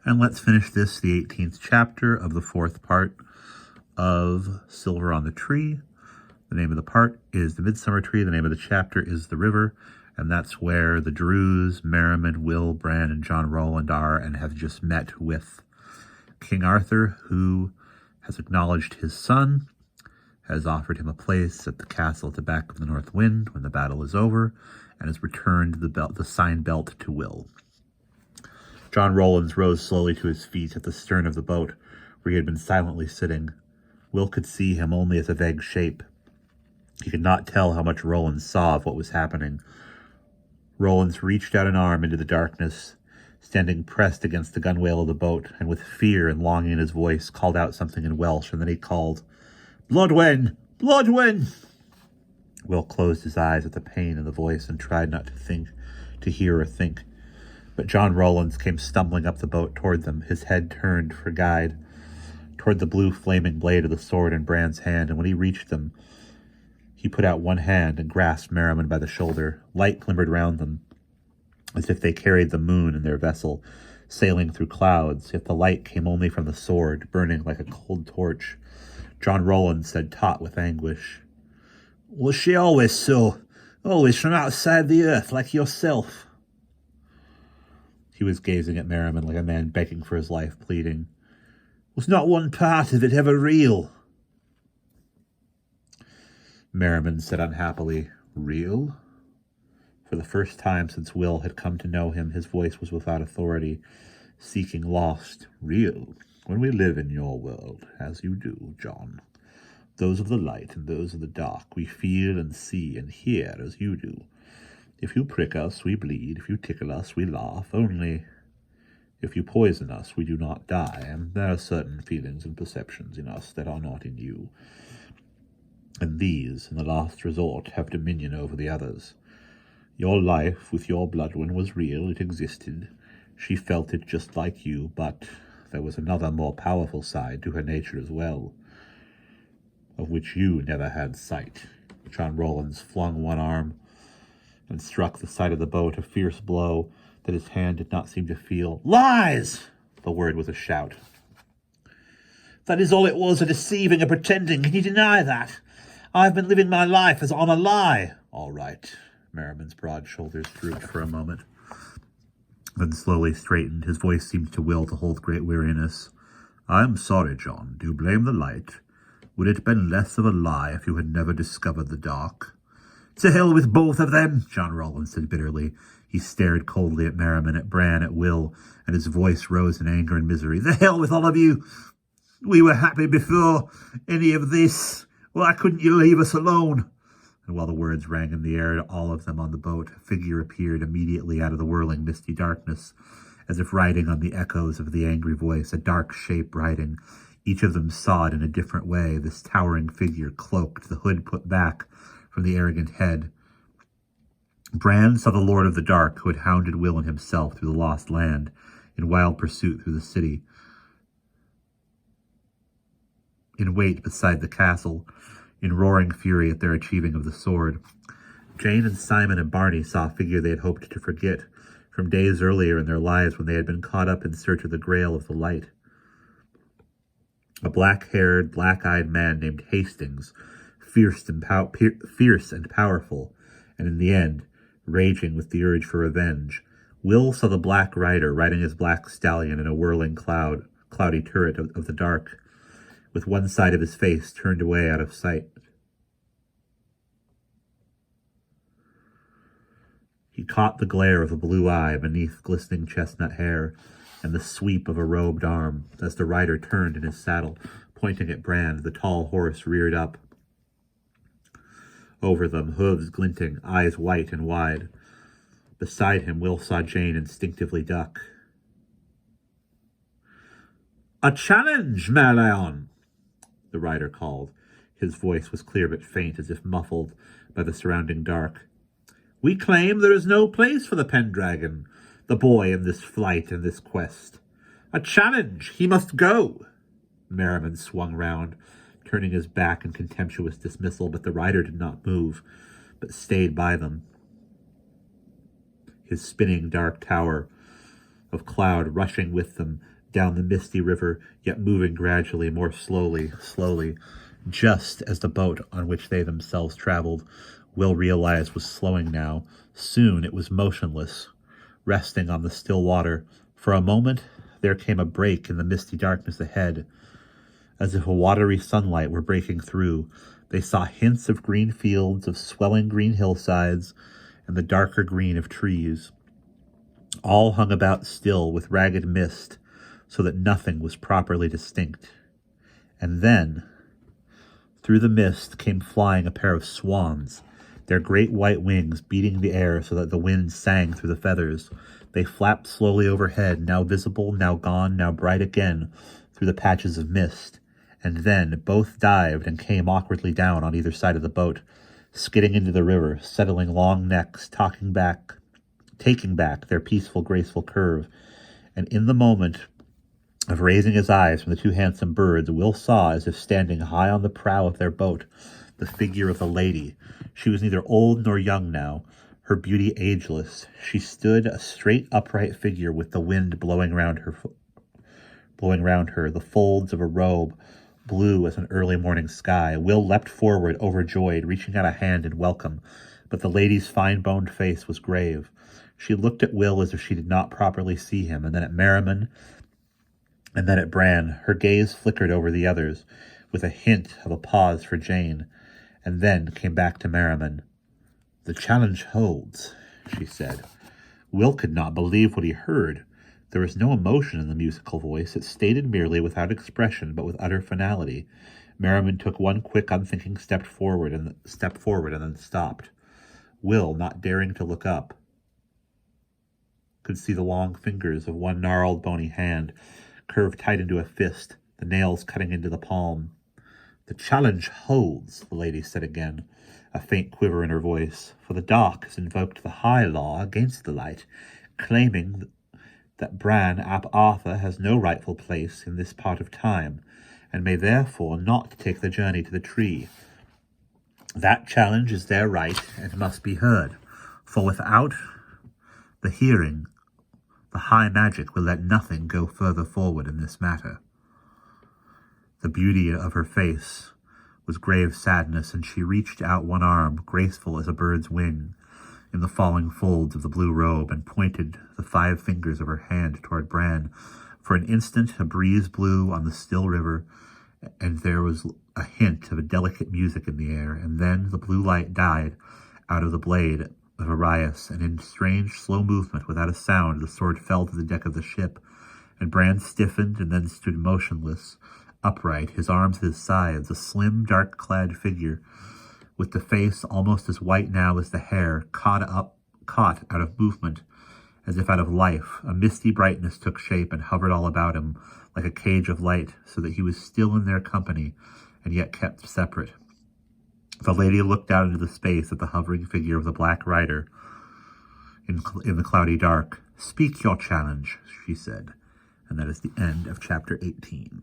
And let's finish this, the 18th chapter of the fourth part of Silver on the Tree. The name of the part is the Midsummer Tree. The name of the chapter is the River. And that's where the Drews, Merriman, Will, Bran, and John Rowland are and have just met with King Arthur, who has acknowledged his son, has offered him a place at the castle at the back of the North Wind when the battle is over, and has returned the sign belt to Will. John Rowlands rose slowly to his feet at the stern of the boat, where he had been silently sitting. Will could see him only as a vague shape. He could not tell how much Rowlands saw of what was happening. Rowlands reached out an arm into the darkness, standing pressed against the gunwale of the boat, and with fear and longing in his voice called out something in Welsh, and then he called, "Blodwen! Blodwen!" Will closed his eyes at the pain in the voice and tried not to hear or think. But John Rowlands came stumbling up the boat toward them, his head turned for guide, toward the blue flaming blade of the sword in Bran's hand, and when he reached them, he put out one hand and grasped Merriman by the shoulder. Light glimmered round them, as if they carried the moon in their vessel, sailing through clouds, yet the light came only from the sword, burning like a cold torch. John Rowlands said, taut with anguish, "Was she always so? Always from outside the earth, like yourself?" He was gazing at Merriman like a man begging for his life, pleading, "Was not one part of it ever real?" Merriman said unhappily, "Real?" For the first time since Will had come to know him, his voice was without authority, seeking lost. "Real? When we live in your world, as you do, John, those of the light and those of the dark, we feel and see and hear as you do. If you prick us, we bleed. If you tickle us, we laugh. Only if you poison us, we do not die, and there are certain feelings and perceptions in us that are not in you. And these, in the last resort, have dominion over the others. Your life with your Bloodwin was real. It existed. She felt it just like you, but there was another more powerful side to her nature as well, of which you never had sight." John Rowlands flung one arm and struck the side of the boat, a fierce blow that his hand did not seem to feel. "Lies!" The word was a shout. "That is all it was, a deceiving, a pretending. Can you deny that? I've been living my life as on a lie." "All right." Merriman's broad shoulders drooped for a moment, then slowly straightened. His voice seemed to Will to hold great weariness. "I am sorry, John. Do you blame the light? Would it have been less of a lie if you had never discovered the dark?" "To hell with both of them," John Rowlands said bitterly. He stared coldly at Merriman, at Bran, at Will, and his voice rose in anger and misery. "The hell with all of you! We were happy before any of this. Why couldn't you leave us alone?" And while the words rang in the air to all of them on the boat, a figure appeared immediately out of the whirling misty darkness, as if riding on the echoes of the angry voice, a dark shape riding. Each of them saw it in a different way, this towering figure, cloaked, the hood put back from the arrogant head. Bran saw the Lord of the Dark, who had hounded Will and himself through the lost land, in wild pursuit through the city. In wait beside the castle, in roaring fury at their achieving of the sword. Jane and Simon and Barney saw a figure they had hoped to forget from days earlier in their lives when they had been caught up in search of the grail of the light. A black-haired, black-eyed man named Hastings, fierce and powerful, and in the end, raging with the urge for revenge. Will saw the Black Rider riding his black stallion in a whirling cloudy turret of the dark, with one side of his face turned away out of sight. He caught the glare of a blue eye beneath glistening chestnut hair, and the sweep of a robed arm as the rider turned in his saddle, pointing at Bran. The tall horse reared up over them, hooves glinting, eyes white and wide. Beside him, Will saw Jane instinctively duck. "A challenge, Merlion!" the rider called. His voice was clear but faint, as if muffled by the surrounding dark. "We claim there is no place for the Pendragon, the boy, in this flight and this quest. A challenge! He must go!" Merriman swung round, turning his back in contemptuous dismissal, but the rider did not move, but stayed by them. His spinning dark tower of cloud rushing with them down the misty river, yet moving gradually, more slowly, just as the boat on which they themselves traveled, Will realized was slowing now. Soon it was motionless, resting on the still water. For a moment there came a break in the misty darkness ahead, as if a watery sunlight were breaking through. They saw hints of green fields, of swelling green hillsides, and the darker green of trees. All hung about still with ragged mist, so that nothing was properly distinct. And then, through the mist came flying a pair of swans, their great white wings beating the air so that the wind sang through the feathers. They flapped slowly overhead, now visible, now gone, now bright again, through the patches of mist. And then both dived and came awkwardly down on either side of the boat, skidding into the river, settling long necks, taking back their peaceful, graceful curve. And in the moment of raising his eyes from the two handsome birds, Will saw, as if standing high on the prow of their boat, the figure of a lady. She was neither old nor young now, her beauty ageless. She stood a straight, upright figure with the wind blowing round her, the folds of a robe blue as an early morning sky. Will leapt forward, overjoyed, reaching out a hand in welcome, but the lady's fine-boned face was grave. She looked at Will as if she did not properly see him, and then at Merriman, and then at Bran. Her gaze flickered over the others, with a hint of a pause for Jane, and then came back to Merriman. "The challenge holds," she said. Will could not believe what he heard. There was no emotion in the musical voice. It stated merely, without expression, but with utter finality. Merriman took one quick, unthinking step forward, and then stopped. Will, not daring to look up, could see the long fingers of one gnarled, bony hand, curved tight into a fist, the nails cutting into the palm. "The challenge holds," the lady said again, a faint quiver in her voice, "for the dark has invoked the high law against the light, claiming that Bran ap Arthur has no rightful place in this part of time, and may therefore not take the journey to the tree. That challenge is their right, and must be heard, for without the hearing, the high magic will let nothing go further forward in this matter." The beauty of her face was grave sadness, and she reached out one arm, graceful as a bird's wing, in the falling folds of the blue robe, and pointed the 5 fingers of her hand toward Bran. For an instant a breeze blew on the still river, and there was a hint of a delicate music in the air, and then the blue light died out of the blade of Arias, and in strange, slow movement, without a sound, the sword fell to the deck of the ship, and Bran stiffened and then stood motionless, upright, his arms at his sides, a slim, dark-clad figure, with the face almost as white now as the hair, caught out of movement, as if out of life. A misty brightness took shape and hovered all about him, like a cage of light, so that he was still in their company, and yet kept separate. The lady looked out into the space at the hovering figure of the Black Rider in the cloudy dark. "Speak your challenge," she said. And that is the end of chapter 18.